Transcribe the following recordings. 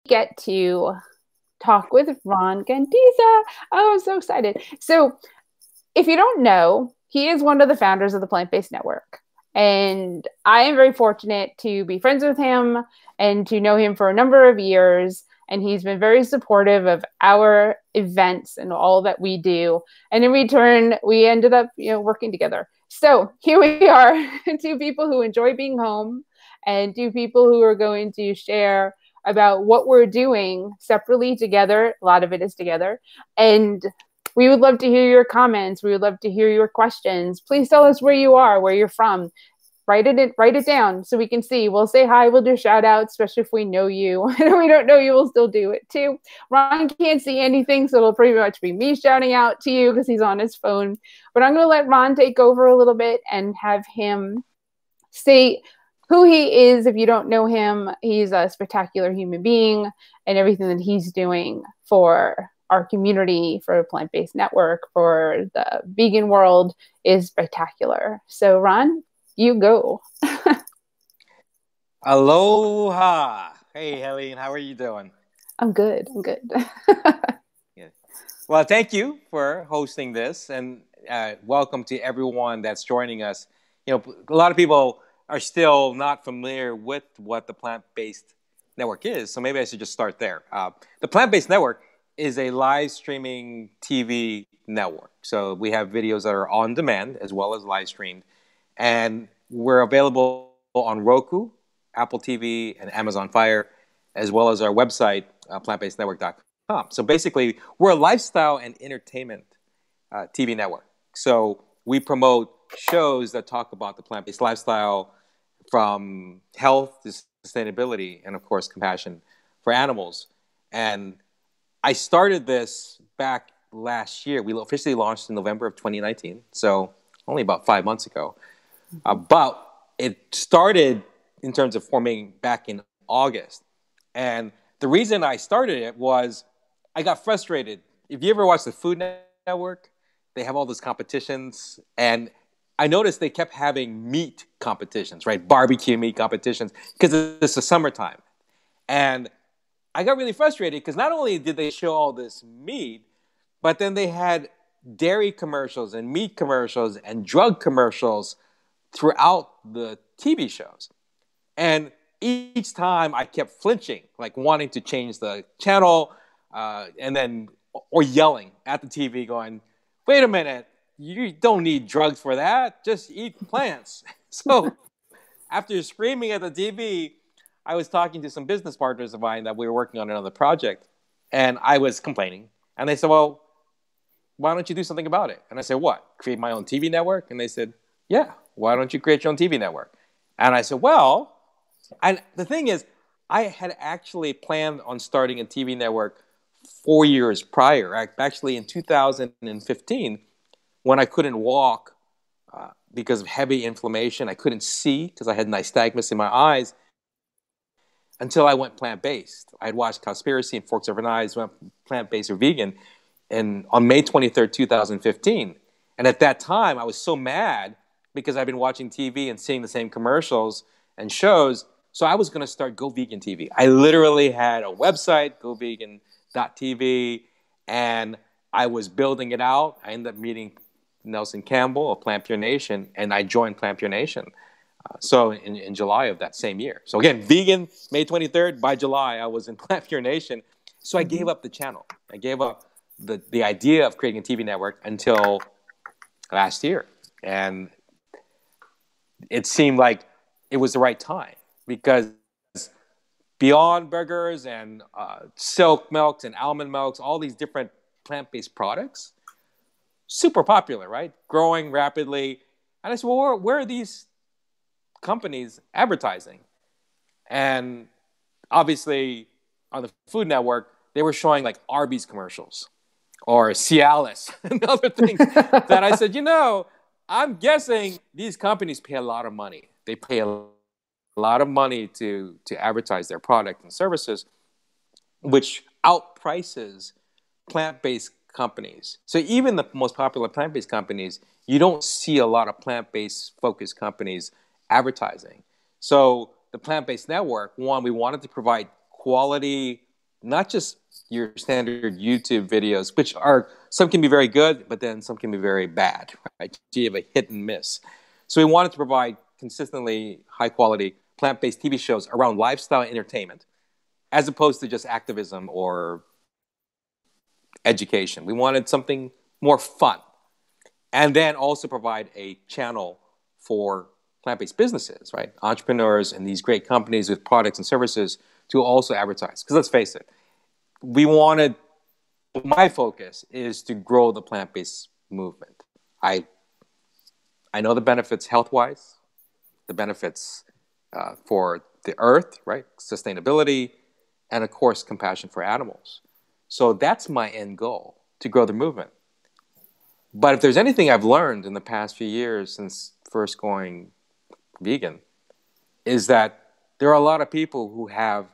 get to talk with Ron Gandiza. Oh, I'm so excited. So, if you don't know, he is one of the founders of the Plant Based Network. And I am very fortunate to be friends with him and to know him for a number of years. And he's been very supportive of our events and all that we do. And in return, we ended up, working together. So here we are, two people who enjoy being home and two people who are going to share about what we're doing separately together. A lot of it is together. And we would love to hear your comments. We would love to hear your questions. Please tell us where you are, where you're from. Write it down so we can see. We'll say hi. We'll do shout outs, especially if we know you. And if we don't know you, we'll still do it too. Ron can't see anything, so it'll pretty much be me shouting out to you because he's on his phone. But I'm going to let Ron take over a little bit and have him say who he is. If you don't know him, he's a spectacular human being, and everything that he's doing for our community, for a plant-based network, for the vegan world is spectacular. So Ron, you go. Aloha. Hey, Helene, how are you doing? I'm good. Yeah. Well, thank you for hosting this, and welcome to everyone that's joining us. A lot of people are still not familiar with what the Plant-Based Network is, so maybe I should just start there. The Plant-Based Network is a live streaming TV network. So we have videos that are on demand as well as live streamed. And we're available on Roku, Apple TV, and Amazon Fire, as well as our website, plantbasednetwork.com. So basically, we're a lifestyle and entertainment TV network. So we promote shows that talk about the plant-based lifestyle, from health to sustainability, and of course, compassion for animals. And I started this back last year. We officially launched in November of 2019, so only about 5 months ago. But it started in terms of forming back in August. And the reason I started it was I got frustrated. If you ever watch the Food Network, they have all those competitions. And I noticed they kept having meat competitions, right? Barbecue meat competitions, because it's the summertime. And I got really frustrated because not only did they show all this meat, but then they had dairy commercials and meat commercials and drug commercials throughout the TV shows. And each time I kept flinching, like wanting to change the channel, or yelling at the TV going, wait a minute, you don't need drugs for that, just eat plants. So after screaming at the TV, I was talking to some business partners of mine that we were working on another project, and I was complaining. And they said, well, why don't you do something about it? And I said, what, create my own TV network? And they said, yeah, why don't you create your own TV network? And I said, well, and the thing is, I had actually planned on starting a TV network 4 years prior, actually in 2015, when I couldn't walk because of heavy inflammation. I couldn't see because I had nystagmus in my eyes until I went plant-based. I had watched Cowspiracy and Forks Over Knives, went plant-based or vegan on May 23rd, 2015. And at that time, I was so mad because I've been watching TV and seeing the same commercials and shows. So I was going to start Go Vegan TV. I literally had a website, govegan.tv, and I was building it out. I ended up meeting Nelson Campbell of Plant Pure Nation, and I joined Plant Pure Nation. So in July of that same year. So again, vegan, May 23rd. By July, I was in Plant Pure Nation. So I gave up the channel. I gave up the idea of creating a TV network until last year. And it seemed like it was the right time because Beyond Burgers and Silk Milks and Almond Milks, all these different plant-based products, super popular, right? Growing rapidly. And I said, well, where are these companies advertising? And obviously on the Food Network, they were showing like Arby's commercials or Cialis and other things that I said, I'm guessing these companies pay a lot of money. They pay a lot of money to advertise their product and services, which outprices plant-based companies. So even the most popular plant-based companies, you don't see a lot of plant-based focused companies advertising. So the Plant-Based Network, one, we wanted to provide quality not just your standard YouTube videos, which are, some can be very good, but then some can be very bad, right? So you have a hit and miss. So we wanted to provide consistently high quality plant-based TV shows around lifestyle entertainment, as opposed to just activism or education. We wanted something more fun. And then also provide a channel for plant-based businesses, right? Entrepreneurs and these great companies with products and services to also advertise. Because let's face it, we wanted, my focus is to grow the plant-based movement. I know the benefits health-wise, the benefits for the earth, right? Sustainability, and of course, compassion for animals. So that's my end goal, to grow the movement. But if there's anything I've learned in the past few years since first going vegan, is that there are a lot of people who have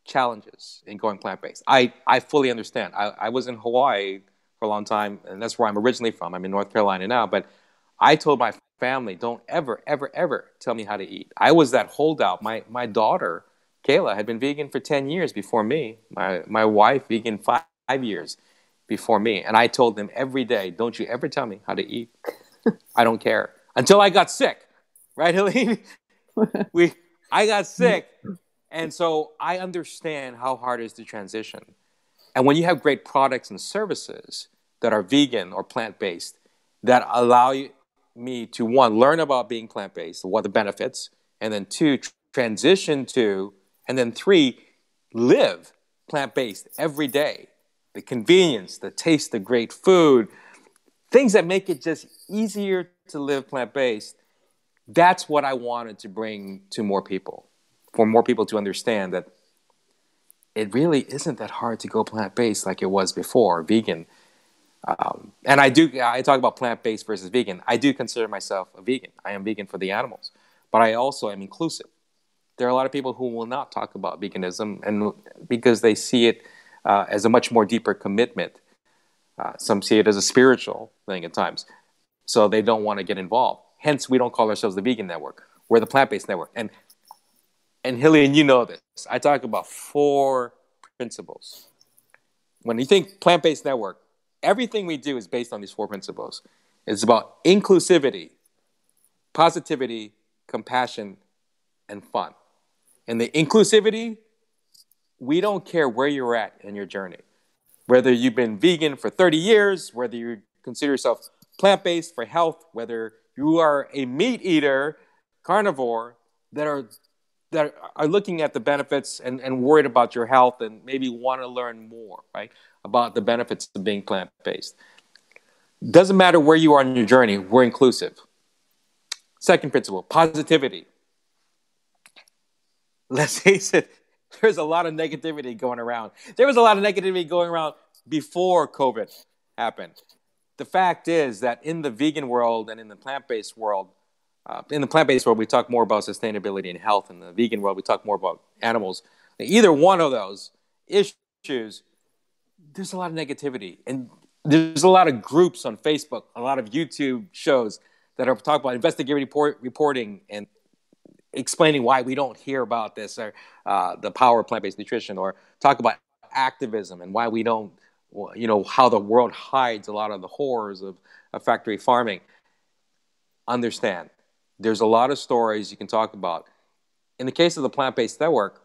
challenges in going plant-based. I fully understand. I was in Hawaii for a long time, and that's where I'm originally from. I'm in North Carolina now, but I told my family, don't ever, ever, ever tell me how to eat. I was that holdout. My daughter, Kayla, had been vegan for 10 years before me. My wife, vegan 5 years before me. And I told them every day, don't you ever tell me how to eat. I don't care. Until I got sick. Right, Helene? I got sick. And so I understand how hard it is to transition. And when you have great products and services that are vegan or plant-based, that allow me to, one, learn about being plant-based, what the benefits, and then two, transition to, and then three, live plant-based every day. The convenience, the taste of great food, things that make it just easier to live plant-based. That's what I wanted to bring to more people, for more people to understand that it really isn't that hard to go plant-based like it was before, vegan. And I talk about plant-based versus vegan. I do consider myself a vegan. I am vegan for the animals, but I also am inclusive. There are a lot of people who will not talk about veganism, and because they see it as a much more deeper commitment. Some see it as a spiritual thing at times, so they don't want to get involved. Hence, we don't call ourselves the Vegan Network. We're the Plant-Based Network. And Hillian, you know this. I talk about 4 principles. When you think Plant-Based Network, everything we do is based on these 4 principles. It's about inclusivity, positivity, compassion, and fun. And the inclusivity, we don't care where you're at in your journey. Whether you've been vegan for 30 years, whether you consider yourself plant-based for health, whether you are a meat eater, carnivore, that are looking at the benefits and worried about your health and maybe want to learn more, right, about the benefits of being plant-based. Doesn't matter where you are in your journey, we're inclusive. Second principle, positivity. Let's face it, there's a lot of negativity going around. There was a lot of negativity going around before COVID happened. The fact is that in the vegan world and in the plant-based world, we talk more about sustainability and health. In the vegan world, we talk more about animals. Either one of those issues, there's a lot of negativity. And there's a lot of groups on Facebook, a lot of YouTube shows that are talking about investigative reporting and explaining why we don't hear about this, or the power of plant-based nutrition, or talk about activism and why we don't, how the world hides a lot of the horrors of factory farming. Understand, there's a lot of stories you can talk about. In the case of the Plant-Based Network,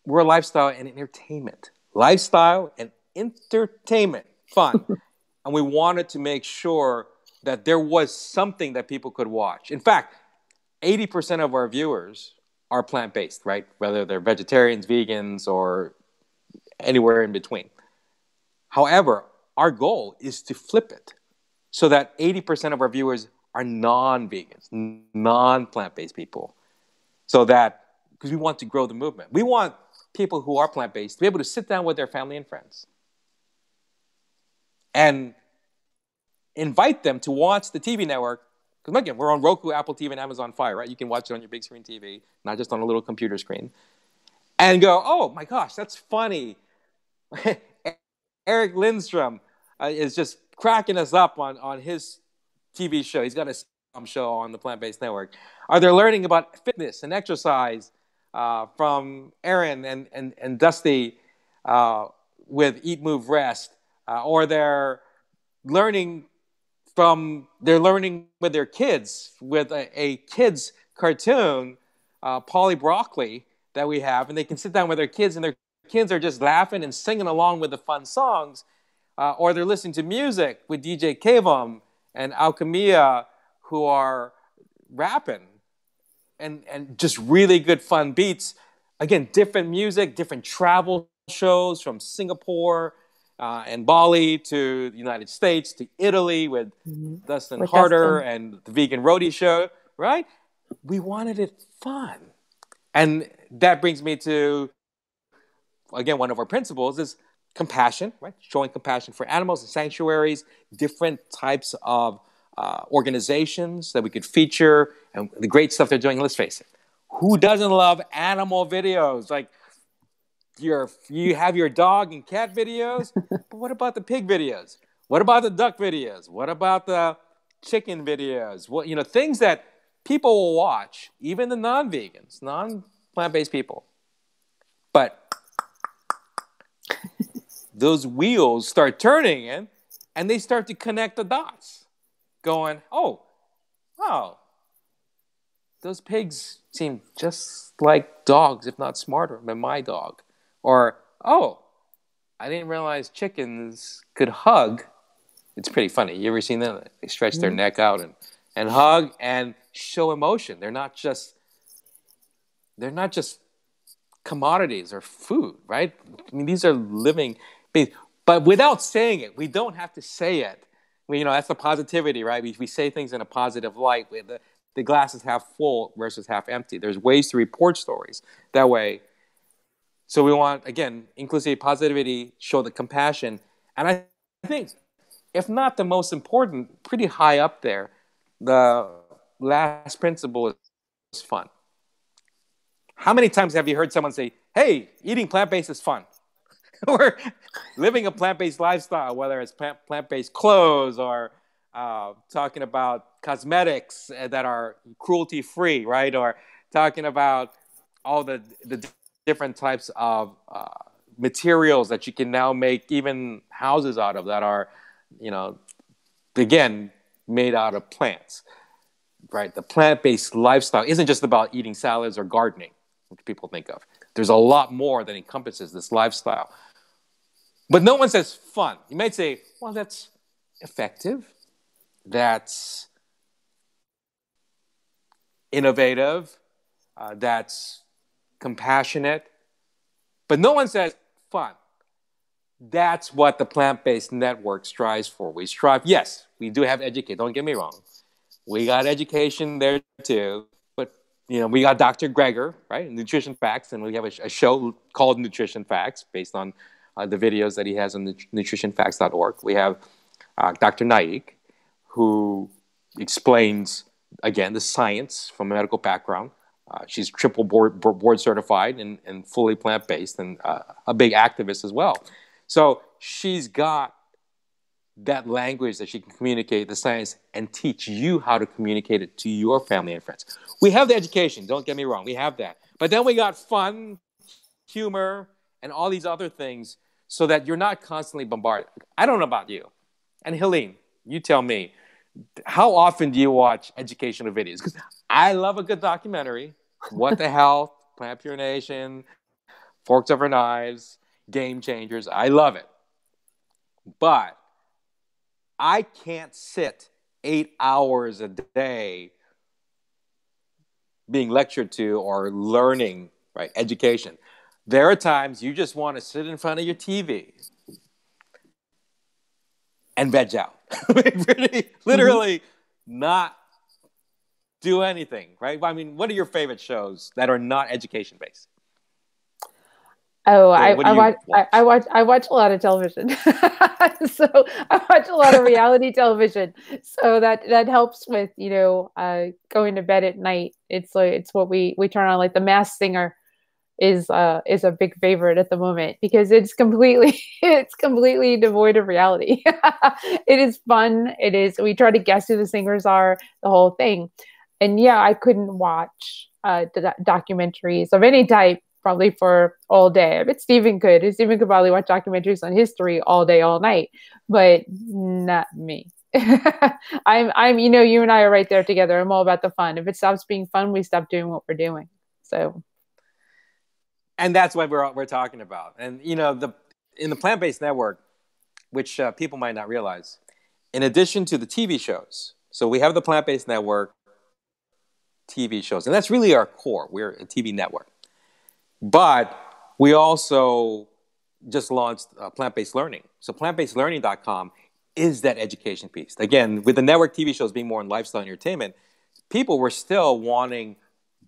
we're lifestyle and entertainment. Lifestyle and entertainment, fun. And we wanted to make sure that there was something that people could watch. In fact, 80% of our viewers are plant-based, right? Whether they're vegetarians, vegans, or anywhere in between. However, our goal is to flip it so that 80% of our viewers are non-vegans, non-plant-based people. So that, because we want to grow the movement. We want people who are plant-based to be able to sit down with their family and friends and invite them to watch the TV network. Because again, we're on Roku, Apple TV, and Amazon Fire, right? You can watch it on your big screen TV, not just on a little computer screen. And go, oh my gosh, that's funny. Eric Lindstrom is just cracking us up on his TV show. He's got a show on the Plant-Based Network. Are they learning about fitness and exercise from Aaron and Dusty with Eat, Move, Rest, or they're learning with their kids with a kids cartoon, Polly Broccoli, that we have, and they can sit down with their kids, and their kids are just laughing and singing along with the fun songs, or they're listening to music with DJ Kavam and Alchemia, who are rapping and just really good fun beats. Again, different music, different travel shows from Singapore and Bali to the United States to Italy with Dustin Harder and the Vegan Roadie Show, right? We wanted it fun. And that brings me to, again, one of our principles is compassion, right? Showing compassion for animals and sanctuaries, different types of organizations that we could feature, and the great stuff they're doing. Let's face it, who doesn't love animal videos? Like, you have your dog and cat videos, but what about the pig videos? What about the duck videos? What about the chicken videos? What, things that people will watch, even the non-vegans, non-plant-based people. But those wheels start turning and they start to connect the dots, going, oh, wow, those pigs seem just like dogs, if not smarter than my dog. Or, oh, I didn't realize chickens could hug. It's pretty funny. You ever seen them? They stretch their neck out and hug and show emotion. They're not just commodities or food, right? I mean, these are living beings. But without saying it, we don't have to say it. That's the positivity, right? We say things in a positive light. The glass is half full versus half empty. There's ways to report stories that way. So we want, again, inclusivity, positivity, show the compassion. And I think, if not the most important, pretty high up there, the last principle is fun. How many times have you heard someone say, hey, eating plant-based is fun? Or living a plant-based lifestyle, whether it's plant-based clothes or talking about cosmetics that are cruelty-free, right? Or talking about all the different types of materials that you can now make even houses out of that are, again, made out of plants, right? The plant-based lifestyle isn't just about eating salads or gardening, which people think of. There's a lot more that encompasses this lifestyle. But no one says fun. You might say, well, that's effective. That's innovative. That's compassionate. But no one says fun. That's what the plant-based network strives for. We strive, yes, we do have education. Don't get me wrong. We got education there too. But, we got Dr. Greger, right? Nutrition Facts. And we have a show called Nutrition Facts based on the videos that he has on nutritionfacts.org. We have Dr. Naik, who explains, again, the science from a medical background. She's triple board certified and fully plant-based and a big activist as well. So she's got that language that she can communicate the science and teach you how to communicate it to your family and friends. We have the education, don't get me wrong, we have that. But then we got fun, humor, and all these other things so that you're not constantly bombarded. I don't know about you. And Helene, you tell me, how often do you watch educational videos? Because I love a good documentary. What the Health, Plant Pure Nation, Forks Over Knives, Game Changers. I love it. But I can't sit 8 hours a day being lectured to or learning, right, education. There are times you just want to sit in front of your TV and veg out. Literally not do anything, right? I mean, what are your favorite shows that are not education-based? Oh, I watch a lot of television. So I watch a lot of reality television. So that helps with, going to bed at night. It's what we turn on. Like The Masked Singer is a big favorite at the moment because it's completely devoid of reality. It is fun. We try to guess who the singers are, the whole thing. And yeah, I couldn't watch documentaries of any type probably for all day. I bet Steven could. Steven could probably watch documentaries on history all day, all night, but not me. You know, you and I are right there together. I'm all about the fun. If it stops being fun, we stop doing what we're doing. So, and that's what we're talking about. And you know, in the plant-based network, which people might not realize, in addition to the TV shows, so we have the plant-based network, TV shows, and that's really our core. We're a TV network, but we also just launched plant-based learning. So plantbasedlearning.com is that education piece. Again, with the network TV shows being more in lifestyle and entertainment, people were still wanting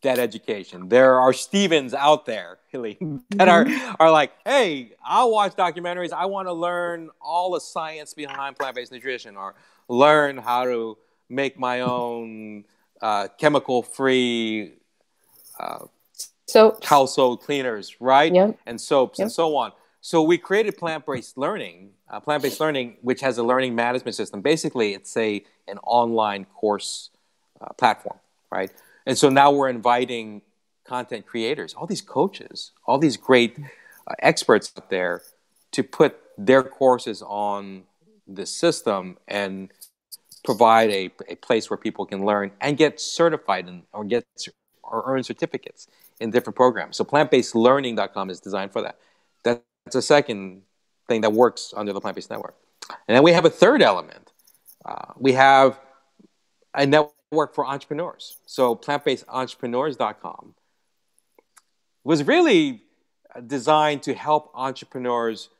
that education. There are Stevens out there, really, that are like, hey, I'll watch documentaries. I want to learn all the science behind plant-based nutrition, or learn how to make my own chemical-free household cleaners, right? Yep. And soaps and so on. So we created plant-based learning, which has a learning management system. Basically, it's an online course platform, right? And so now we're inviting content creators, all these coaches, all these great experts out there to put their courses on the system and provide a place where people can learn and get certified or earn certificates in different programs. So plantbasedlearning.com is designed for that. That's a second thing that works under the plant-based network. And then we have a third element. We have a network for entrepreneurs. So plantbasedentrepreneurs.com was really designed to help entrepreneurs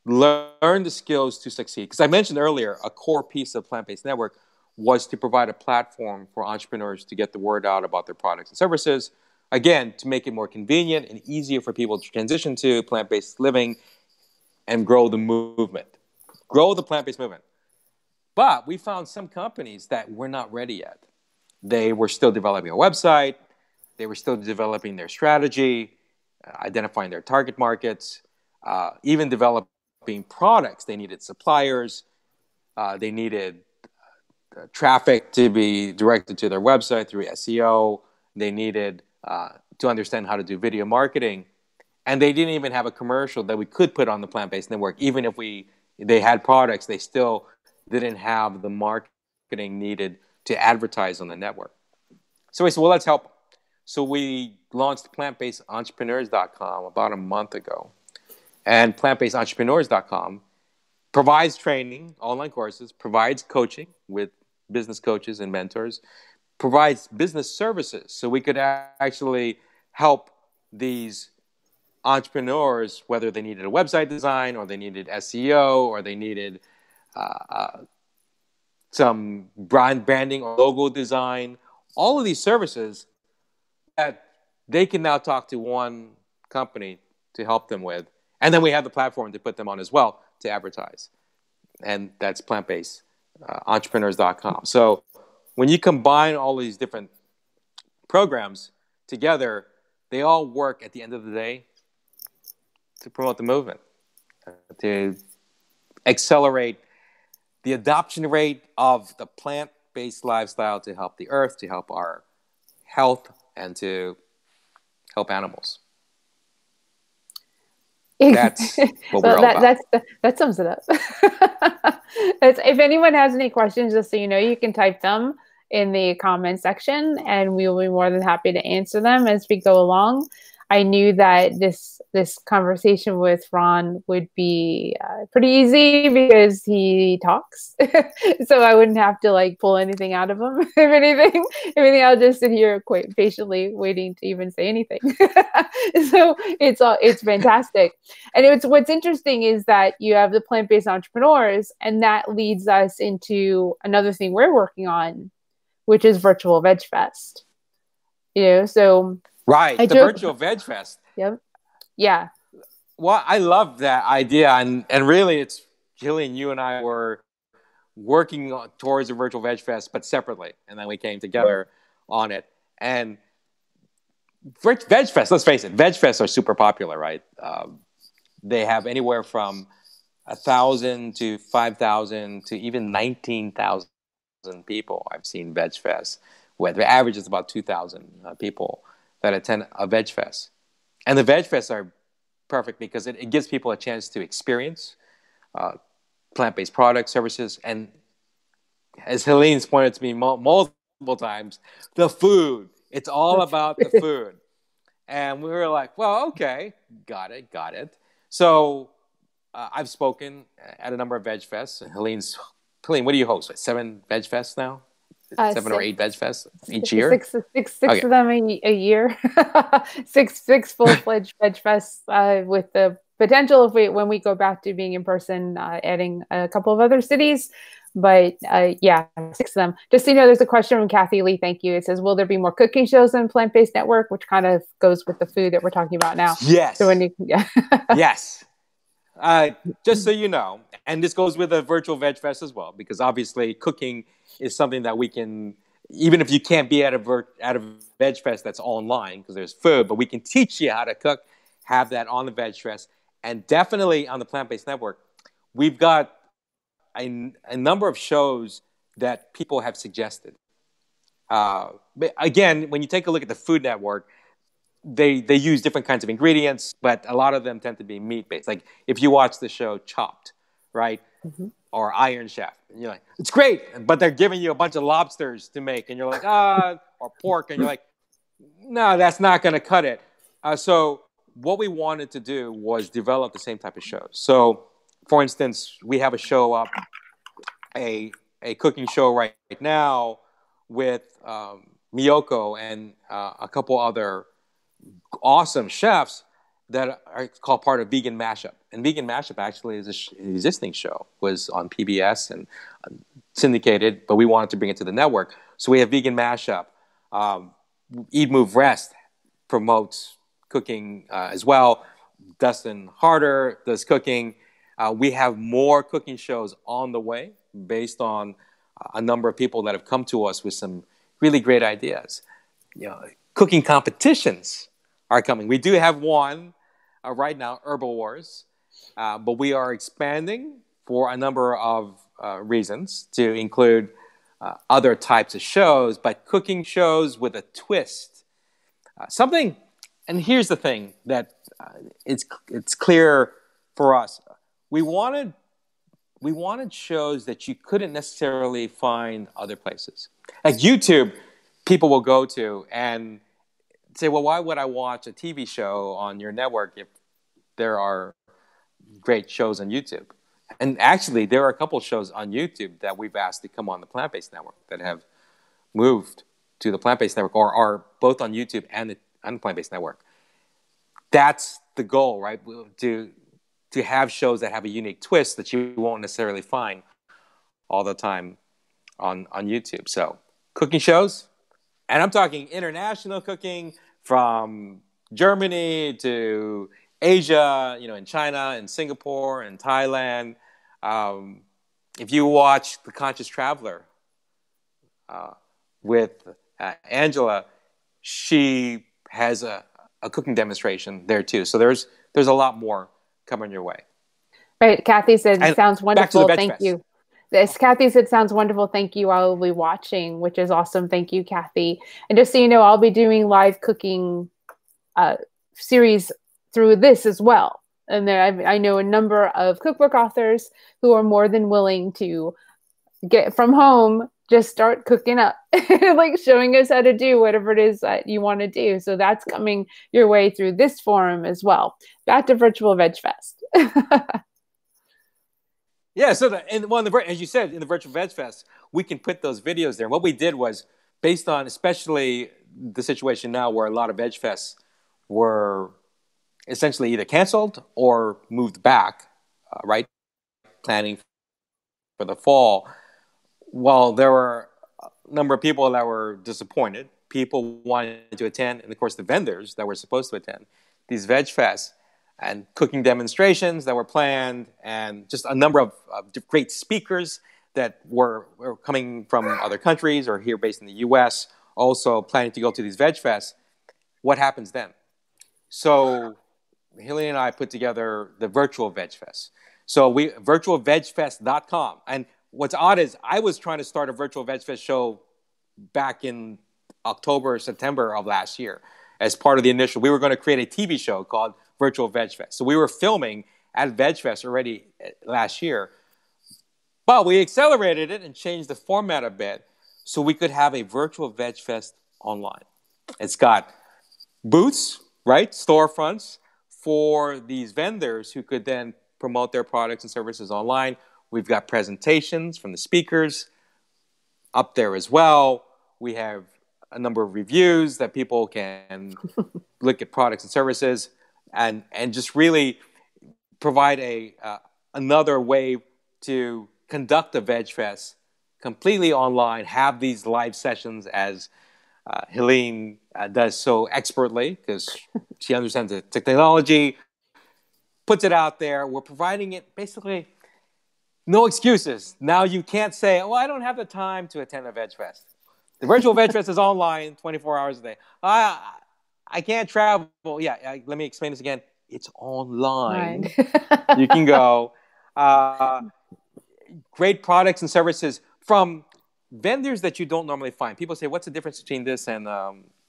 learn the skills to succeed. Because I mentioned earlier, a core piece of plant-based network was to provide a platform for entrepreneurs to get the word out about their products and services. Again, to make it more convenient and easier for people to transition to plant-based living and grow the movement. Grow the plant-based movement. But we found some companies that were not ready yet. They were still developing a website. They were still developing their strategy, identifying their target markets, even developing products. They needed suppliers. They needed traffic to be directed to their website through SEO. They needed to understand how to do video marketing. And they didn't even have a commercial that we could put on the plant-based network. Even if they had products, they still didn't have the marketing needed to advertise on the network. So we said, well, let's help. So we launched plantbasedentrepreneurs.com about a month ago. And plantbasedentrepreneurs.com provides training, online courses, provides coaching with business coaches and mentors, provides business services. So we could actually help these entrepreneurs, whether they needed a website design or they needed SEO or they needed some branding or logo design, all of these services that they can now talk to one company to help them with. And then we have the platform to put them on as well to advertise. And that's plantbasedentrepreneurs.com. So when you combine all these different programs together, they all work at the end of the day to promote the movement, to accelerate the adoption rate of the plant-based lifestyle, to help the earth, to help our health, and to help animals. That's what we're all about. That sums it up. If anyone has any questions, just so you know, you can type them in the comment section and we will be more than happy to answer them as we go along. I knew that this conversation with Ron would be pretty easy because he talks, so I wouldn't have to like pull anything out of him. If anything, I'll just sit here quite patiently waiting to even say anything. So it's fantastic. And what's interesting is that you have the plant-based entrepreneurs, and that leads us into another thing we're working on, which is Virtual Veg Fest. You know, so. Right, the Virtual Veg Fest. Yep. Yeah. Well, I love that idea. And really, it's Jillian, you and I were working towards a Virtual Veg Fest, but separately. And then we came together on it. And Veg Fest, let's face it, Veg Fests are super popular, right? They have anywhere from 1,000 to 5,000 to even 19,000 people. I've seen Veg Fests, where the average is about 2,000 people that attend a Veg Fest. And the Veg Fests are perfect because it gives people a chance to experience uh, plant-based products, services, and as Helene's pointed to me multiple times, the food. It's all about the food. And we were like, well, okay, got it, got it. So I've spoken at a number of Veg Fests. Helene, what do you host? Like 7 Veg Fests now? 7 or 8 Veg Fests each year? Six okay. Of them a year. six full-fledged Veg Fests with the potential when we go back to being in person, adding a couple of other cities. But yeah, 6 of them. Just so you know, there's a question from Kathy Lee. Thank you. It says, will there be more cooking shows on Plant-Based Network? Which kind of goes with the food that we're talking about now. Yes. So when you, yeah. Yes. Just so you know, and this goes with a virtual Veg Fest as well, because obviously cooking is something that we can, even if you can't be at a Veg Fest that's online because there's food, but we can teach you how to cook, have that on the Veg Fest, and definitely on the Plant-Based Network. We've got a number of shows that people have suggested. But again, when you take a look at the Food Network, they use different kinds of ingredients, but a lot of them tend to be meat-based. Like if you watch the show Chopped, right? Mm-hmm. Or Iron Chef, and you're like, it's great, but they're giving you a bunch of lobsters to make, and you're like, or pork, and you're like, no, that's not going to cut it. So what we wanted to do was develop the same type of shows. So, for instance, we have a show up, a cooking show right now with Miyoko and a couple other awesome chefs that are called part of Vegan Mashup. And Vegan Mashup actually is an existing show, was on PBS and syndicated, but we wanted to bring it to the network. So we have Vegan Mashup. Eat, Move, Rest promotes cooking as well. Dustin Harder does cooking. We have more cooking shows on the way based on a number of people that have come to us with some really great ideas. Cooking competitions are coming. We do have one right now, Herbal Wars, but we are expanding for a number of reasons to include other types of shows, but cooking shows with a twist. Something, and here's the thing that it's clear for us. We wanted shows that you couldn't necessarily find other places. Like YouTube, people will go to and say, well, why would I watch a TV show on your network if there are great shows on YouTube? And actually, there are a couple of shows on YouTube that we've asked to come on the Plant-Based Network that have moved to the Plant-Based Network or are both on YouTube and the Plant-Based Network. That's the goal, right? To have shows that have a unique twist that you won't necessarily find all the time on YouTube. So cooking shows, and I'm talking international cooking from Germany to Asia, in China and Singapore and Thailand. If you watch The Conscious Traveler with Angela, she has a cooking demonstration there too. So there's a lot more coming your way. Right. Kathy said, it sounds wonderful. Thank Fest. You. Kathy said, sounds wonderful. Thank you. I will be watching, which is awesome. Thank you, Kathy. And just so you know, I'll be doing live cooking series through this as well. And there, I know a number of cookbook authors who are more than willing to get from home, just start cooking up, like showing us how to do whatever it is that you want to do. So that's coming your way through this forum as well. Back to Virtual Veg Fest. Yeah, so as you said, in the Virtual Veg Fest, we can put those videos there. What we did was, based on especially the situation now where a lot of Veg Fests were essentially either canceled or moved back, right? Planning for the fall. While there were a number of people that were disappointed, people wanted to attend, and of course the vendors that were supposed to attend these Veg Fests, and cooking demonstrations that were planned, and just a number of great speakers that were coming from other countries or here based in the U.S., also planning to go to these Veg Fests. What happens then? So Hilly and I put together the Virtual Veg Fest. So virtualvegfest.com. And what's odd is I was trying to start a Virtual Veg Fest show back in October, September of last year. as part of the initial. We were going to create a TV show called Virtual Veg Fest. So we were filming at Veg Fest already last year, but we accelerated it and changed the format a bit so we could have a virtual Veg Fest online. It's got booths, right, storefronts for these vendors who could then promote their products and services online. We've got presentations from the speakers up there as well. We have a number of reviews that people can look at products and services and just really provide another way to conduct a Veg Fest completely online, have these live sessions as Helene does so expertly because she understands the technology, puts it out there. We're providing it basically no excuses. Now you can't say, well, I don't have the time to attend a Veg Fest. The virtual Veg Fest is online 24 hours a day. I can't travel. Yeah, let me explain this again. It's online. You can go. Great products and services from vendors that you don't normally find. People say, what's the difference between this and,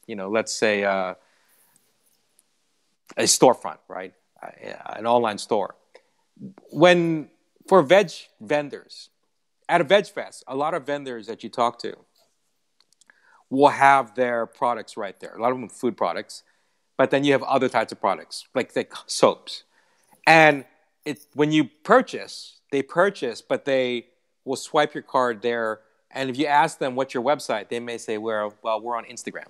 let's say a storefront, right? An online store. For veg vendors, at a Veg Fest, a lot of vendors that you talk to will have their products right there. A lot of them food products, but then you have other types of products, like soaps. And when you purchase, they purchase, but they will swipe your card there. And if you ask them, what's your website? They may say, well, we're on Instagram.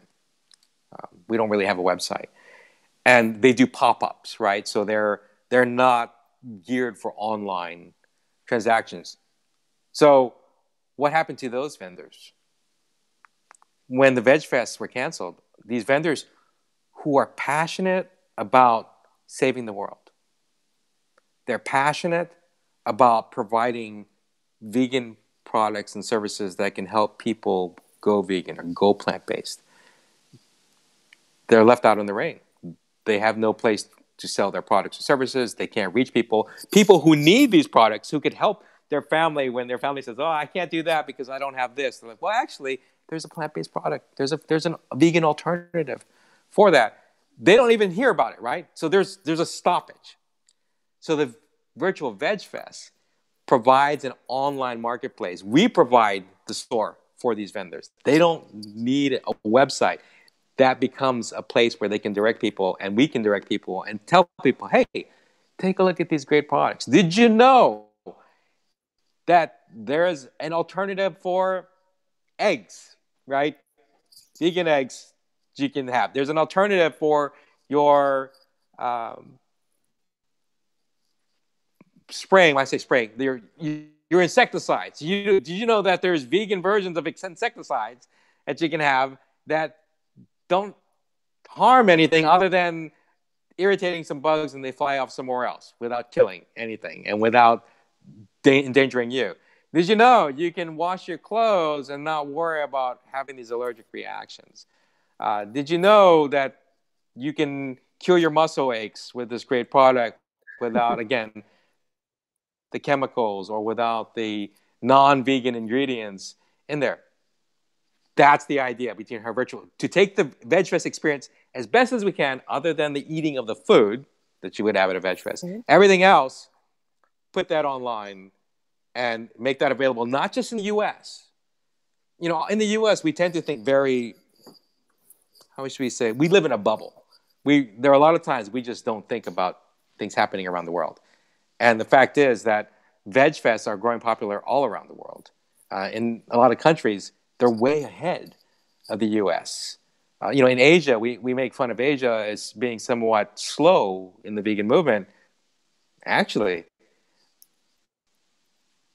We don't really have a website. And they do pop-ups, right? So they're not geared for online transactions. So what happened to those vendors? When the Veg Fests were canceled, these vendors who are passionate about saving the world, they're passionate about providing vegan products and services that can help people go vegan or go plant-based. They're left out in the rain. They have no place to sell their products or services. They can't reach people who need these products, who could help their family when their family says, oh, I can't do that because I don't have this. They're like, well, actually, there's a plant-based product. There's a vegan alternative for that. They don't even hear about it, right? So there's a stoppage. So the Virtual Veg Fest provides an online marketplace. We provide the store for these vendors. They don't need a website. That becomes a place where they can direct people, and we can direct people and tell people, hey, take a look at these great products. Did you know that there's an alternative for eggs, right? Vegan eggs you can have. There's an alternative for your spraying. When I say spraying, your insecticides. Did you know that there's vegan versions of insecticides that you can have that don't harm anything other than irritating some bugs and they fly off somewhere else without killing anything and without endangering you? Did you know you can wash your clothes and not worry about having these allergic reactions? Did you know that you can cure your muscle aches with this great product without, again, the chemicals or without the non-vegan ingredients in there? That's the idea between her virtual, to take the Veg Fest experience as best as we can, other than the eating of the food that you would have at a Veg Fest. Mm-hmm. Everything else, put that online and make that available, not just in the U.S. In the U.S., we tend to think very, how should we say, we live in a bubble. There are a lot of times we just don't think about things happening around the world. And the fact is that Veg Fests are growing popular all around the world. In a lot of countries, they're way ahead of the U.S. In Asia, we make fun of Asia as being somewhat slow in the vegan movement. Actually,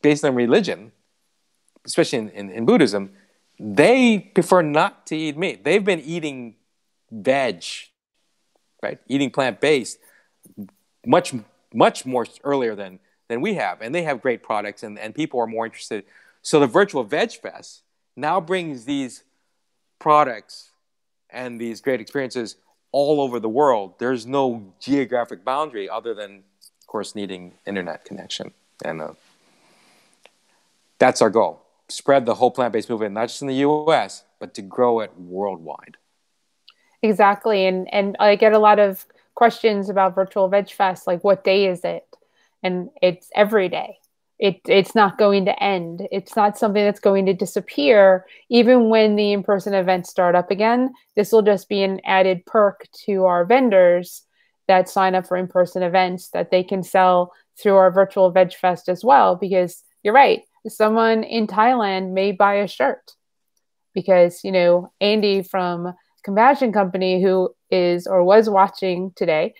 based on religion, especially in Buddhism, they prefer not to eat meat. They've been eating veg, right? Eating plant-based much more earlier than we have. And they have great products, and people are more interested. So the Virtual Veg Fest now brings these products and these great experiences all over the world. There's no geographic boundary other than, of course, needing internet connection. And that's our goal. Spread the whole plant-based movement, not just in the U.S., but to grow it worldwide. Exactly. And I get a lot of questions about Virtual Veg Fest, like what day is it? And it's every day. It's not going to end. It's not something that's going to disappear. Even when the in-person events start up again, this will just be an added perk to our vendors that sign up for in-person events that they can sell through our Virtual Veg Fest as well. Because you're right, someone in Thailand may buy a shirt because, Andy from Compassion Company, who is or was watching today,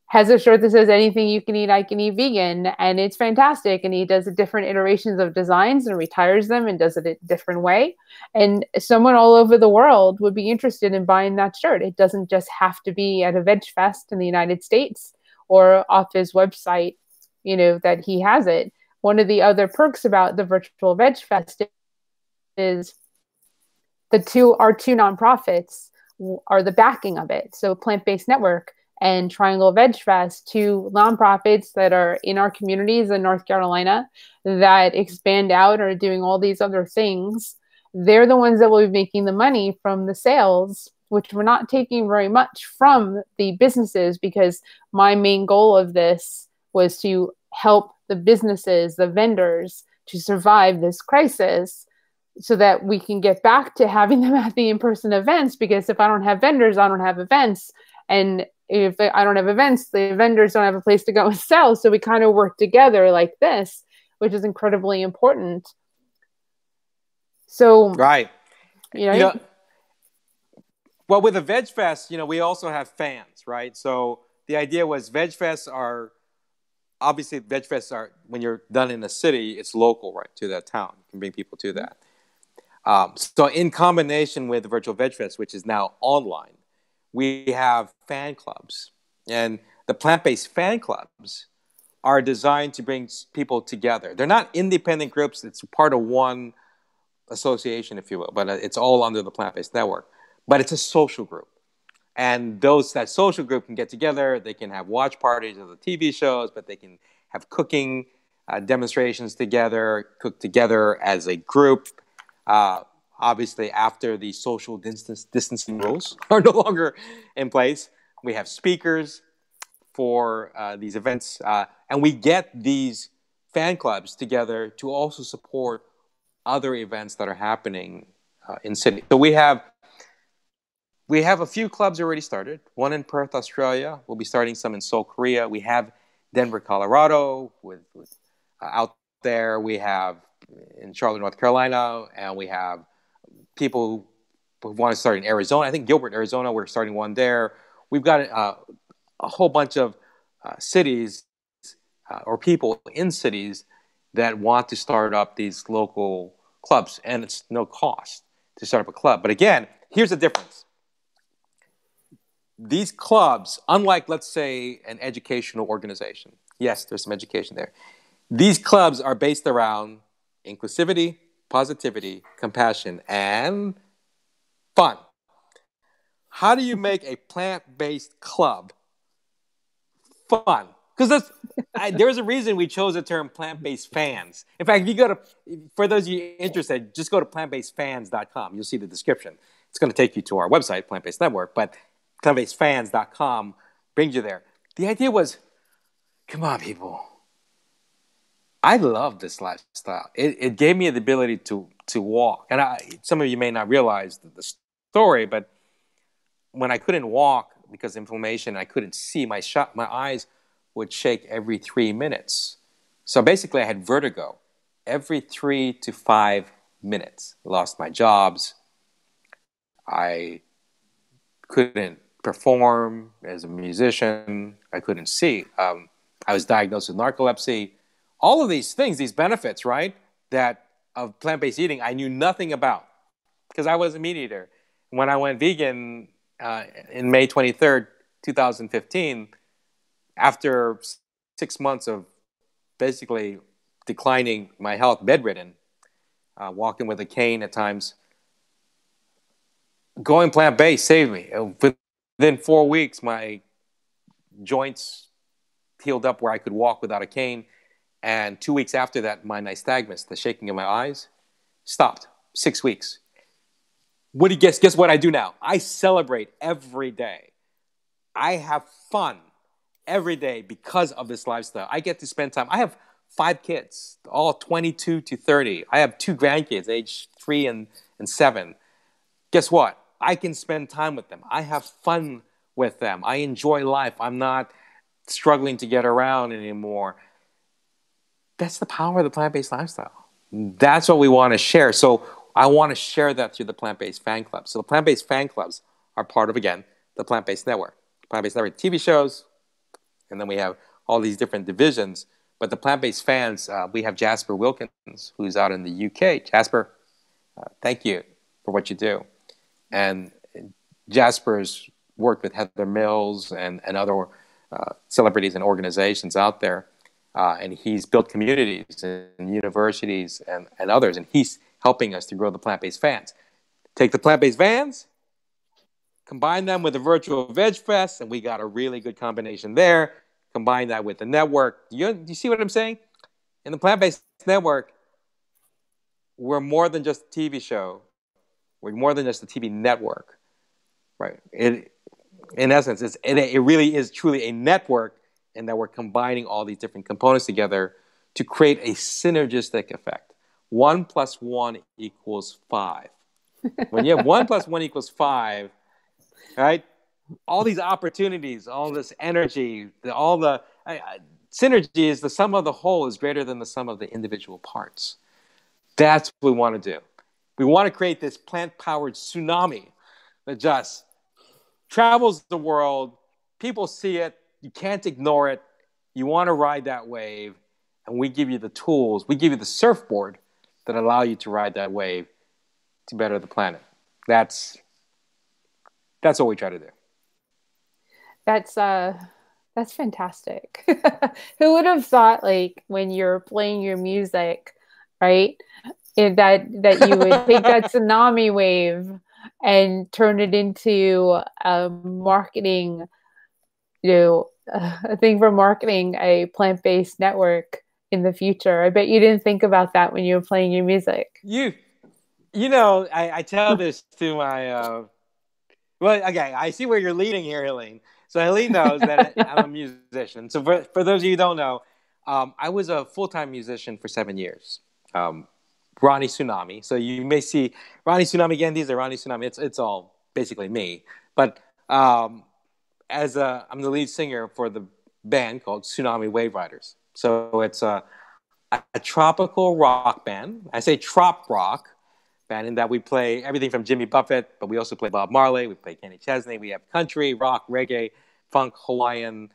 has a shirt that says anything you can eat, I can eat vegan. And it's fantastic. And he does different iterations of designs and retires them and does it a different way. And someone all over the world would be interested in buying that shirt. It doesn't just have to be at a veg fest in the United States or off his website, that he has it. One of the other perks about the virtual veg fest is our two nonprofits are the backing of it. So Plant Based Network and Triangle Veg Fest, two nonprofits that are in our communities in North Carolina that expand out or are doing all these other things. They're the ones that will be making the money from the sales, which we're not taking very much from the businesses, because my main goal of this was to help the businesses, the vendors, to survive this crisis so that we can get back to having them at the in-person events. Because if I don't have vendors, I don't have events. And if I don't have events, the vendors don't have a place to go and sell. So we kind of work together like this, which is incredibly important. So, Right. you know, Well, with the Veg Fest, we also have fans, right? So the idea was Veg Fests are, obviously Veg Fests are, when you're done in a city, it's local, right, to that town. You can bring people to that. So in combination with the Virtual Veg Fest, which is now online, we have fan clubs. And the plant-based fan clubs are designed to bring people together. They're not independent groups. It's part of one association, if you will, but it's all under the Plant-Based Network. But it's a social group. And that social group can get together. They can have watch parties of the TV shows, but they can have cooking demonstrations together, cook together as a group. Obviously, after the social distancing rules are no longer in place, we have speakers for these events. And we get these fan clubs together to also support other events that are happening in Sydney. So we have a few clubs already started. One in Perth, Australia. We'll be starting some in Seoul, Korea. We have Denver, Colorado, with out there. We have in Charlotte, North Carolina, and we have people who want to start in Arizona. I think Gilbert, Arizona, we're starting one there. We've got a whole bunch of cities or people in cities that want to start up these local clubs, and it's no cost to start up a club. But again, here's the difference. These clubs, unlike, let's say, an educational organization, yes, there's some education there. These clubs are based around inclusivity, positivity, compassion, and fun. How do you make a plant-based club fun? Because there's a reason we chose the term plant-based fans. In fact, if you for those of you interested, just go to plantbasedfans.com. You'll see the description. It's going to take you to our website, Plant-Based Network, but plantbasedfans.com brings you there. The idea was, come on, people. I love this lifestyle. It gave me the ability to walk. And some of you may not realize the story, but when I couldn't walk because of inflammation, I couldn't see, my eyes would shake every 3 minutes. So basically, I had vertigo every 3 to 5 minutes. I lost my jobs. I couldn't perform as a musician. I couldn't see. I was diagnosed with narcolepsy. All of these things, these benefits, right, that of plant-based eating, I knew nothing about because I was a meat eater. When I went vegan in May 23rd, 2015, after 6 months of basically declining my health, bedridden, walking with a cane at times, going plant-based saved me. Within 4 weeks, my joints healed up where I could walk without a cane. And 2 weeks after that, my nystagmus, the shaking of my eyes, stopped. 6 weeks. What do you guess? Guess what I do now? I celebrate every day. I have fun every day because of this lifestyle. I get to spend time. I have 5 kids, all 22 to 30. I have 2 grandkids, age 3 and 7. Guess what? I can spend time with them. I have fun with them. I enjoy life. I'm not struggling to get around anymore. That's the power of the plant-based lifestyle. That's what we want to share. So I want to share that through the plant-based fan club. So the plant-based fan clubs are part of, again, the plant-based network. Plant-based network TV shows, and then we have all these different divisions. But the plant-based fans, we have Jasper Wilkins, who's out in the UK. Jasper, thank you for what you do. And Jasper's worked with Heather Mills and other celebrities and organizations out there. And he's built communities and universities and others. And he's helping us to grow the plant-based fans. Take the plant-based fans, combine them with the virtual Veg Fest, and we got a really good combination there. Combine that with the network. Do you see what I'm saying? In the plant-based network, we're more than just a TV show. We're more than just a TV network, right? In essence, it really is truly a network, in that we're combining all these different components together to create a synergistic effect. 1 + 1 = 5. When you have 1 + 1 = 5, right? All these opportunities, all this energy, all the synergy is the sum of the whole is greater than the sum of the individual parts. That's what we want to do. We want to create this plant-powered tsunami that just travels the world. People see it. You can't ignore it. You want to ride that wave, and we give you the tools. We give you the surfboard that allow you to ride that wave to better the planet. That's what we try to do. That's fantastic. Who would have thought, like, when you're playing your music, right, that you would take that tsunami wave and turn it into a marketing, a thing for marketing a plant-based network in the future. I bet you didn't think about that when you were playing your music. You know, I tell this to my, well, okay, I see where you're leading here, Helene. So Helene knows that I'm a musician. So for those of you who don't know, I was a full-time musician for 7 years. Ronnie Tsunami. So you may see Ronnie Tsunami, Gandiza, Ronnie Tsunami. It's all basically me. But I'm the lead singer for the band called Tsunami Wave Riders. So it's a tropical rock band. I say trop rock band in that we play everything from Jimmy Buffett, but we also play Bob Marley. We play Kenny Chesney. We have country, rock, reggae, funk, Hawaiian,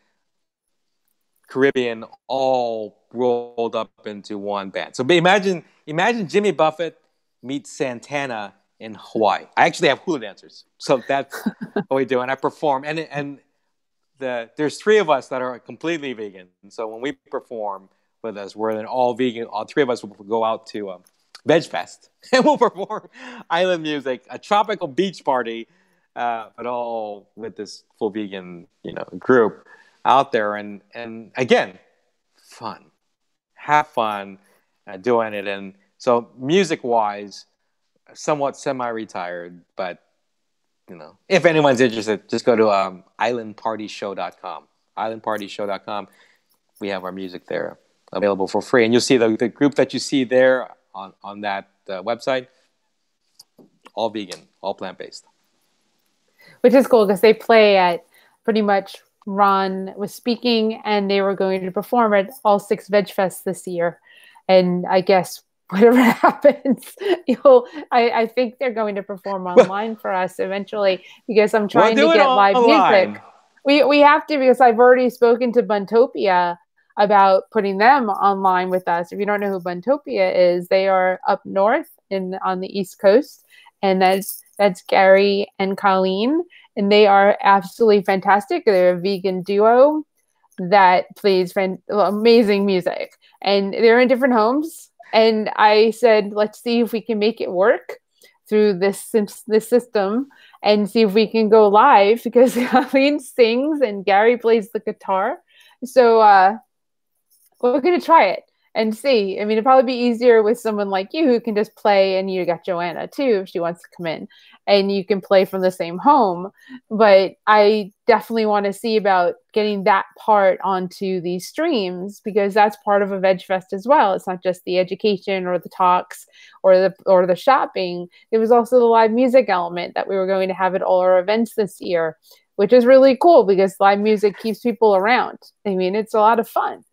Caribbean, all rolled up into one band. So imagine Jimmy Buffett meets Santana in Hawaii. I actually have hula dancers, so that's what we do, and I perform. And there's 3 of us that are completely vegan. And so when we perform with us, we're then all vegan. All 3 of us will go out to Veg Fest, and we'll perform island music, a tropical beach party, but all with this full vegan, group out there. And again, fun, have fun doing it. And so music-wise, somewhat semi-retired, but if anyone's interested, just go to islandpartyshow.com. Islandpartyshow.com. We have our music there available for free, and you'll see the group that you see there on that website, all vegan, all plant-based. Which is cool because they play at pretty much, Ron was speaking and they were going to perform at all 6 Veg Fests this year. And I guess whatever happens, I think they're going to perform online for us eventually, because I'm trying to get live music. We have to, because I've already spoken to Buntopia about putting them online with us. If you don't know who Buntopia is, they are up north on the East Coast, and that's Gary and Colleen, and they are absolutely fantastic. They're a vegan duo that plays amazing music, and they're in different homes. And I said, let's see if we can make it work through this system and see if we can go live, because Colleen sings and Gary plays the guitar. So we're going to try it. and see. I mean, it'd probably be easier with someone like you who can just play, and you got Joanna too if she wants to come in, and you can play from the same home. But I definitely want to see about getting that part onto these streams, because that's part of a Veg Fest as well. It's not just the education or the talks or the shopping. There was also the live music element that we were going to have at all our events this year, which is really cool because live music keeps people around. I mean, it's a lot of fun.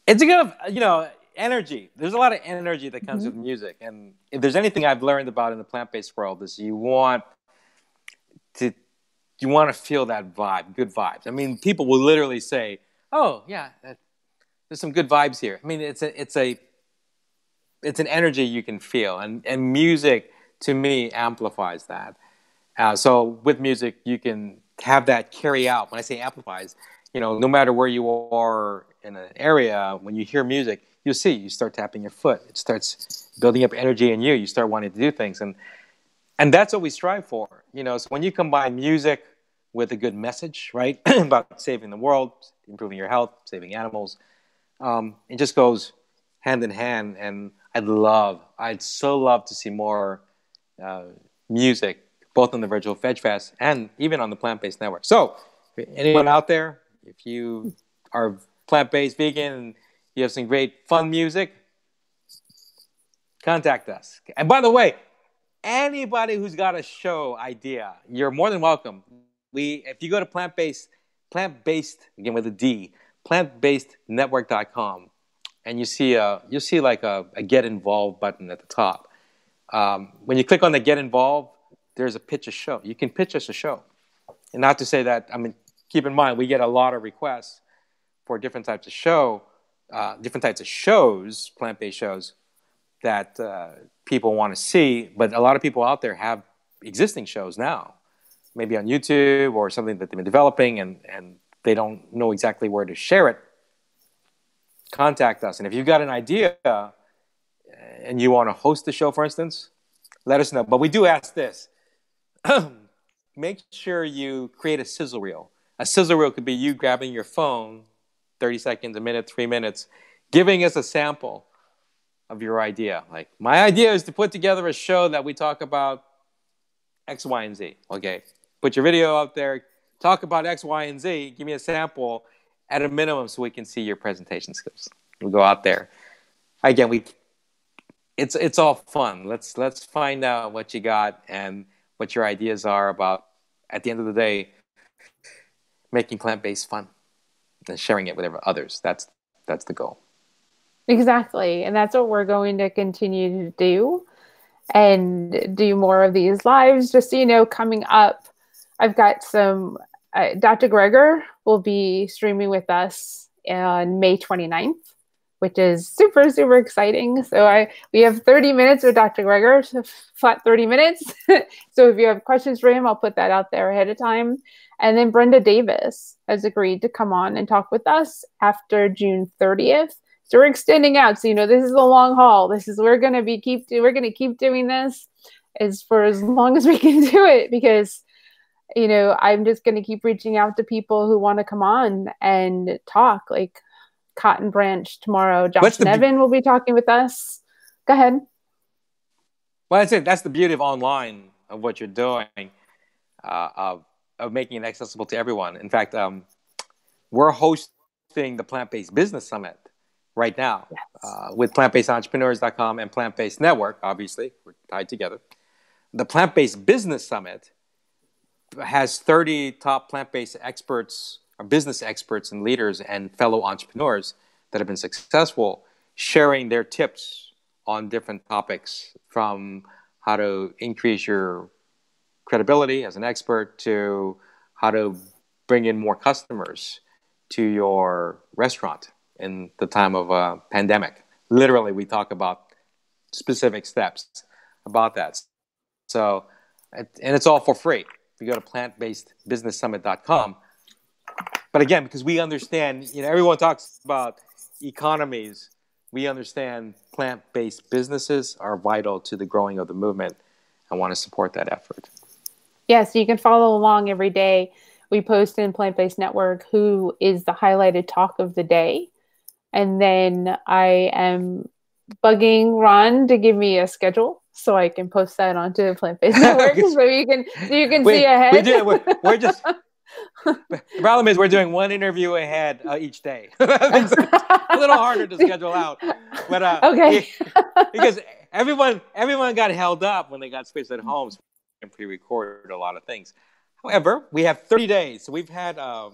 It's a good, energy. There's a lot of energy that comes with Mm-hmm. music. And if there's anything I've learned about in the plant-based world is to you want to feel that vibe, good vibes. I mean, people will literally say, "Oh, yeah, there's some good vibes here." I mean, it's an energy you can feel, and music to me amplifies that. So with music, you can have that carry out. When I say amplifies, no matter where you are in an area, when you hear music, you start tapping your foot. It starts building up energy in you. You start wanting to do things, and that's what we strive for. So when you combine music with a good message, right, about saving the world, improving your health, saving animals, it just goes hand in hand. And I'd so love to see more music, both on the Virtual Veg Fest and even on the Plant-Based Network. So, anyone out there, if you are plant-based vegan and you have some great fun music, contact us. And by the way, anybody who's got a show idea, you're more than welcome. If you go to plant-based again with a D, plantbasednetwork.com, and you'll see like a get involved button at the top. When you click on the get involved, there's a pitch a show. You can pitch us a show. And not to say that, I mean, keep in mind, we get a lot of requests for different types of shows, plant-based shows that people want to see. But a lot of people out there have existing shows now, maybe on YouTube or something that they've been developing, and they don't know exactly where to share it. Contact us. And if you've got an idea and you want to host the show, for instance, let us know. But we do ask this. Make sure you create a sizzle reel. A sizzle reel could be you grabbing your phone, 30 seconds, a minute, 3 minutes, giving us a sample of your idea. Like, my idea is to put together a show that we talk about X, Y, and Z. Okay, put your video out there, talk about X, Y, and Z, give me a sample at a minimum so we can see your presentation skills. We'll go out there. Again, it's all fun. Let's find out what you got and what your ideas are about, at the end of the day, making plant-based fun and sharing it with others. That's the goal. Exactly. And that's what we're going to continue to do, and do more of these lives. Just so you know, coming up, I've got some, Dr. Greger will be streaming with us on May 29th, which is super, super exciting. So we have 30 minutes with Dr. Greger, so flat 30 minutes. So if you have questions for him, I'll put that out there ahead of time. And then Brenda Davis has agreed to come on and talk with us after June 30th. So we're extending out. So, this is a long haul. We're going to keep doing this for as long as we can do it, because, I'm just going to keep reaching out to people who want to come on and talk, like Cotton Branch tomorrow. Josh Nevin will be talking with us. Go ahead. Well, that's the beauty of online, of what you're doing, of making it accessible to everyone. In fact, we're hosting the Plant-Based Business Summit right now, yes, with plantbasedentrepreneurs.com and Plant-Based Network. Obviously, we're tied together. The Plant-Based Business Summit has 30 top plant-based experts, or business experts and leaders and fellow entrepreneurs that have been successful, sharing their tips on different topics, from how to increase your credibility as an expert to how to bring in more customers to your restaurant in the time of a pandemic. Literally, we talk about specific steps about that. So, and it's all for free. You go to plantbasedbusinesssummit.com. But again, because we understand, everyone talks about economies, we understand plant-based businesses are vital to the growing of the movement. I want to support that effort. Yes, you can follow along every day. We post in Plant-Based Network who is the highlighted talk of the day. And then I am bugging Ron to give me a schedule so I can post that onto the Plant-Based Network so you can see we ahead. do. We're just. The problem is we're doing one interview ahead each day. It's a little harder to schedule out, but Okay. because everyone got held up when they got switched at home, so we can pre-record a lot of things. However, we have 30 days, so we've had I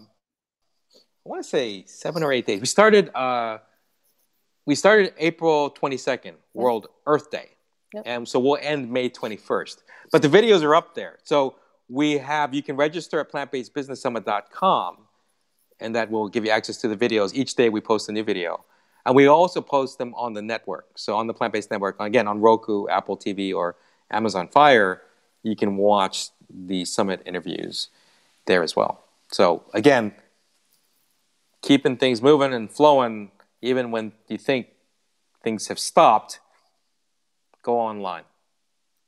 want to say 7 or 8 days. We started April 22nd, World Earth Day. Yep. And so we'll end May 21st. But the videos are up there. So you can register at plantbasedbusinesssummit.com, and that will give you access to the videos. Each day we post a new video. And we also post them on the network. So on the Plant-Based Network, again, on Roku, Apple TV, or Amazon Fire, you can watch the summit interviews there as well. So again, keeping things moving and flowing, even when you think things have stopped, go online.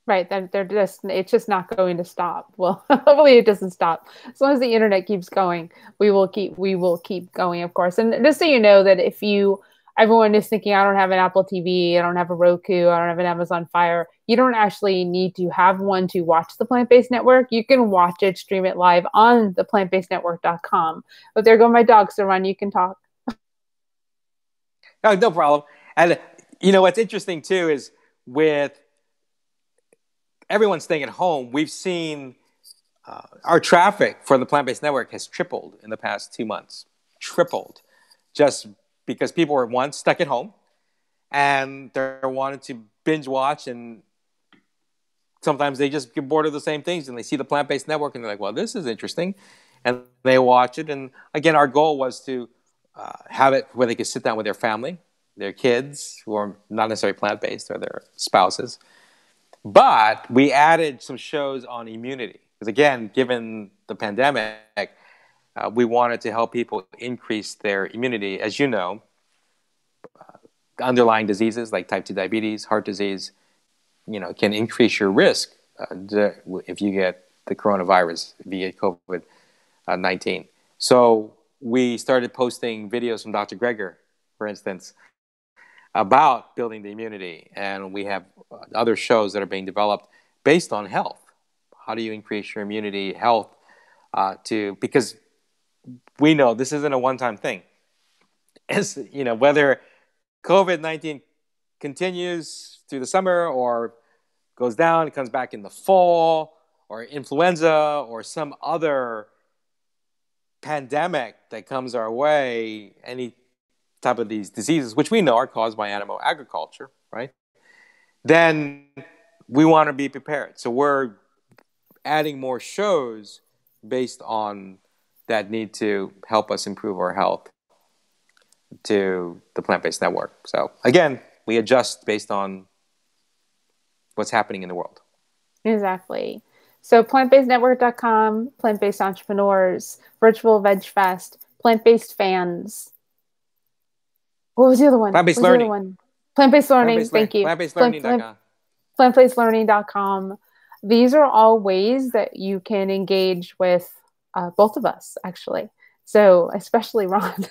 Right. It's just not going to stop. Well, hopefully it doesn't stop. As long as the internet keeps going, we will keep going, of course. And just so you know that everyone is thinking, I don't have an Apple TV, I don't have a Roku, I don't have an Amazon Fire. You don't actually need to have one to watch the Plant-Based Network. You can watch it, stream it live on the plantbasednetwork.com. But there go my dogs, so Ron, you can talk. Oh, no problem. And what's interesting too is with everyone staying at home, we've seen our traffic for the Plant-Based Network has tripled in the past 2 months. Tripled. Just because people were once stuck at home and they're wanting to binge watch, and sometimes they just get bored of the same things and they see the Plant-Based Network and they're like, well, this is interesting. And they watch it. And again, our goal was to have it where they could sit down with their family, their kids who are not necessarily plant-based, or their spouses. But we added some shows on immunity. Because again, given the pandemic, we wanted to help people increase their immunity. As you know, underlying diseases like type 2 diabetes, heart disease, can increase your risk if you get the coronavirus via COVID-19. So we started posting videos from Dr. Greger, for instance, about building the immunity. And we have other shows that are being developed based on health. How do you increase your immunity, health, because we know this isn't a one-time thing. It's, whether COVID-19 continues through the summer or goes down, it comes back in the fall, or influenza, or some other pandemic that comes our way, any type of these diseases, which we know are caused by animal agriculture, right? Then we want to be prepared. So we're adding more shows based on that need to help us improve our health to the Plant-Based Network. So again, we adjust based on what's happening in the world. Exactly. So plantbasednetwork.com, plant-based entrepreneurs, virtual veg fest, plant-based fans. What was the other one? Plant-based learning. Plant-based learning. Thank you. Plantbasedlearning.com. Plantbasedlearning.com. These are all ways that you can engage with both of us, actually. So especially Ron.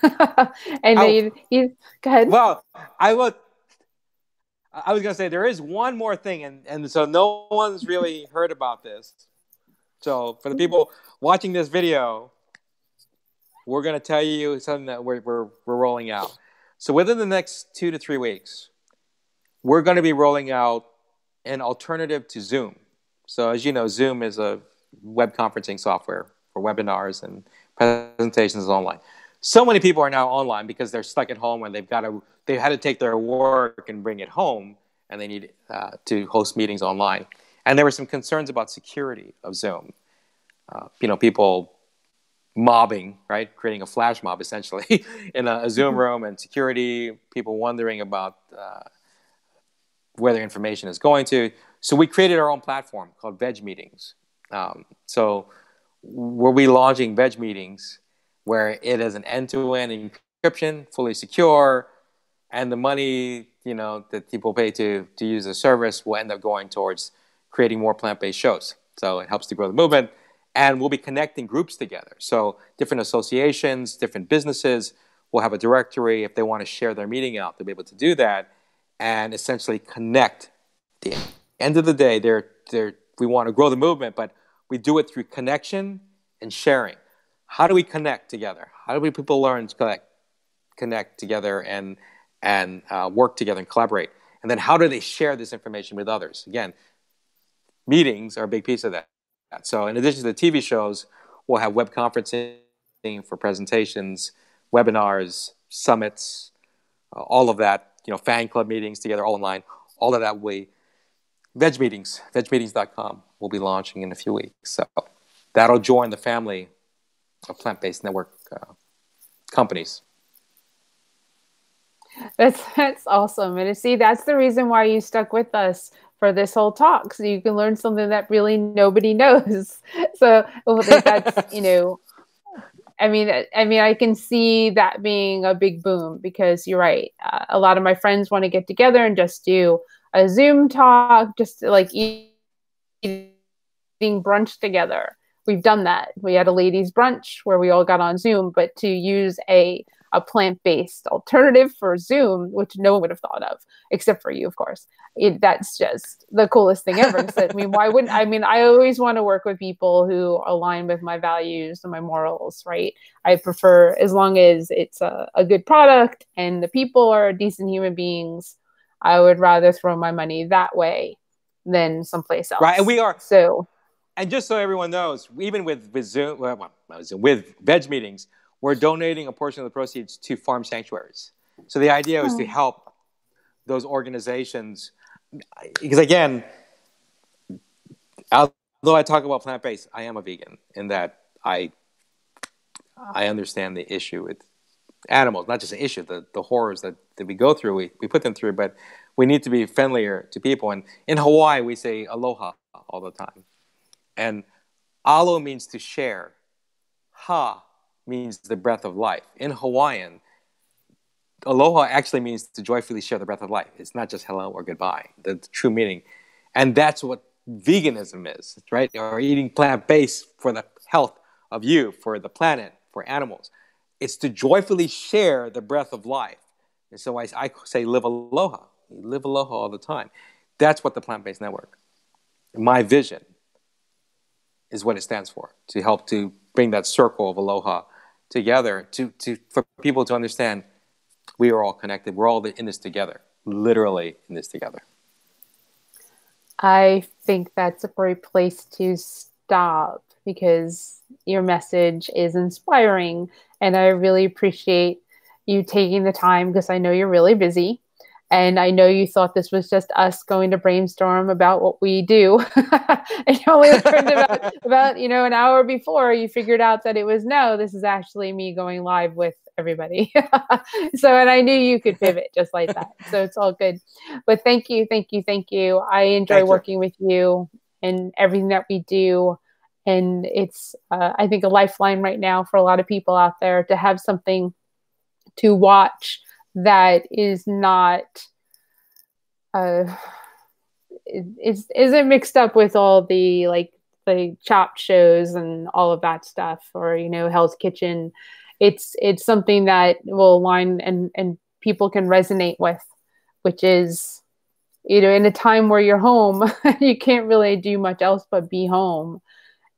And go ahead. Well, I was going to say there is one more thing, and so no one's really heard about this. So for the people watching this video, we're going to tell you something that we're rolling out. So within the next 2 to 3 weeks, we're going to be rolling out an alternative to Zoom. So as you know, Zoom is a web conferencing software for webinars and presentations online. So many people are now online because they're stuck at home and they had to take their work and bring it home, and they need to host meetings online. And there were some concerns about security of Zoom. People mobbing, right? Creating a flash mob essentially in a Zoom room, and security, people wondering about where their information is going to. So we created our own platform called Veg Meetings. So we'll be launching Veg Meetings, where it is an end-to-end encryption, fully secure, and the money that people pay to use the service will end up going towards creating more plant-based shows. So it helps to grow the movement, and we'll be connecting groups together. So different associations, different businesses we'll have a directory. If they want to share their meeting out, they'll be able to do that and essentially connect. At the end of the day, we want to grow the movement, but we do it through connection and sharing. How do we connect together? How do people learn to connect together and work together and collaborate? And then how do they share this information with others? Again, meetings are a big piece of that. So in addition to the TV shows, we'll have web conferencing for presentations, webinars, summits, all of that, fan club meetings together, all online, all of that way. Veg Meetings, vegmeetings.com will be launching in a few weeks. So that'll join the family of plant-based network companies. That's awesome. And see, that's the reason why you stuck with us for this whole talk, so you can learn something that really nobody knows. So that's, I mean, I can see that being a big boom, because you're right. A lot of my friends want to get together and just do a Zoom talk, just like eating brunch together. We've done that. We had a ladies' brunch where we all got on Zoom, but to use a plant-based alternative for Zoom, which no one would have thought of, except for you, of course. That's just the coolest thing ever. Why wouldn't I always want to work with people who align with my values and my morals, right? I prefer, as long as it's a good product and the people are decent human beings, I would rather throw my money that way than someplace else. Right, and we are. So, and just so everyone knows, even with Zoom, with Veg Meetings, we're donating a portion of the proceeds to farm sanctuaries. So the idea is to help those organizations, because again, although I talk about plant-based, I am a vegan in that I understand the issue with animals, not just an issue, the horrors that we go through, we put them through, but we need to be friendlier to people. And in Hawaii, we say aloha all the time. And alo means to share. Ha means the breath of life. In Hawaiian, aloha actually means to joyfully share the breath of life. It's not just hello or goodbye, the true meaning. And that's what veganism is, right? Or eating plant-based for the health of you, for the planet, for animals. It's to joyfully share the breath of life. And so I say live aloha. Live aloha all the time. That's what the Plant-Based Network, my vision, is what it stands for, to help to bring that circle of aloha together, for people to understand we are all connected. We're all in this together, literally in this together. I think that's a great place to stop, because your message is inspiring, and I really appreciate you taking the time, because I know you're really busy. And I know you thought this was just us going to brainstorm about what we do. And you only learned about an hour before you figured out that it was, no, this is actually me going live with everybody. So, and I knew you could pivot just like that. So it's all good. But thank you. I enjoy working with you and everything that we do. And it's, I think, a lifeline right now for a lot of people out there to have something to watch that is not isn't mixed up with all the chopped shows and all of that stuff, or Hell's Kitchen. It's something that will align and people can resonate with, which is in a time where you're home, you can't really do much else but be home.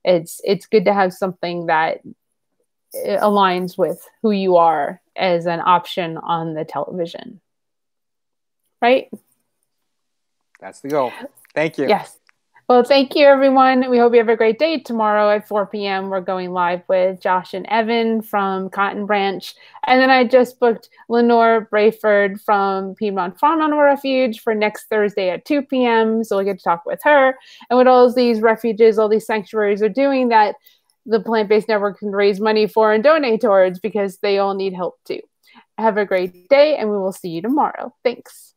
It's good to have something that aligns with who you are as an option on the television. Right? That's the goal. Thank you. Yes. Well, thank you, everyone. We hope you have a great day. Tomorrow at 4 p.m., we're going live with Josh and Evan from Cotton Branch. And then I just booked Lenore Brayford from Piedmont Farm Animal Refuge for next Thursday at 2 p.m. So we'll get to talk with her. And what all these refuges, all these sanctuaries are doing that the Plant-Based Network can raise money for and donate towards, because they all need help too. Have a great day, and we will see you tomorrow. Thanks.